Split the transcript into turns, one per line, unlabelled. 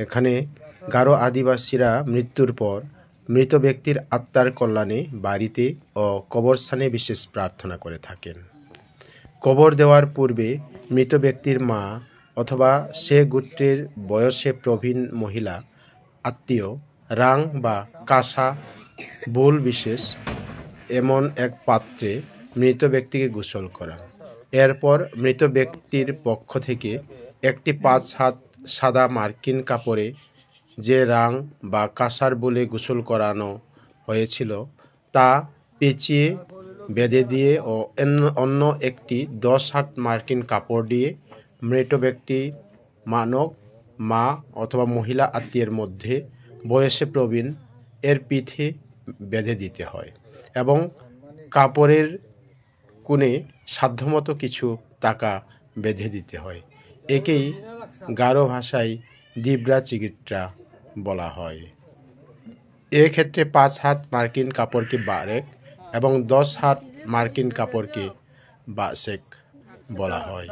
এখানে গারো আদিবাসীরা মৃত্যুর পর মৃত ব্যক্তির আত্মার কল্যাণে বাড়িতে ও কবরস্থানে বিশেষ প্রার্থনা করে থাকেন। কবর দেওয়ার পূর্বে মৃত ব্যক্তির মা অথবা সে গোত্রের বয়সে প্রবীণ মহিলা আত্মীয় রাং বা কাঁসা বোল বিশেষ এমন এক পাত্রে মৃত ব্যক্তিকে গোসল করান। এরপর মৃত ব্যক্তির পক্ষ থেকে একটি 5 হাত সাদা মার্কিন কাপড়ে যে রাং বা কাঁসার বোলে গোসল করানো হয়েছিল তা পেঁচিয়ে বেঁধে দিয়ে ও অন্য একটি 10 হাত মার্কিন কাপড় দিয়ে মৃত ব্যক্তি মানব মা অথবা মহিলা আত্মীয়ের মধ্যে বয়সে প্রবীণ এর পিঠে বেঁধে দিতে হয় এবং কাপড়ের কোণে সাধ্যমতো কিছু টাকা বেঁধে দিতে হয়। একেই গারো ভাষায় দিব্রা চিকিত্রা বলা হয়। এক্ষেত্রে 5 হাত মার্কিন কাপড়কে বারেক এবং 10 হাত মার্কিন কাপড়কে বাসেক বলা হয়।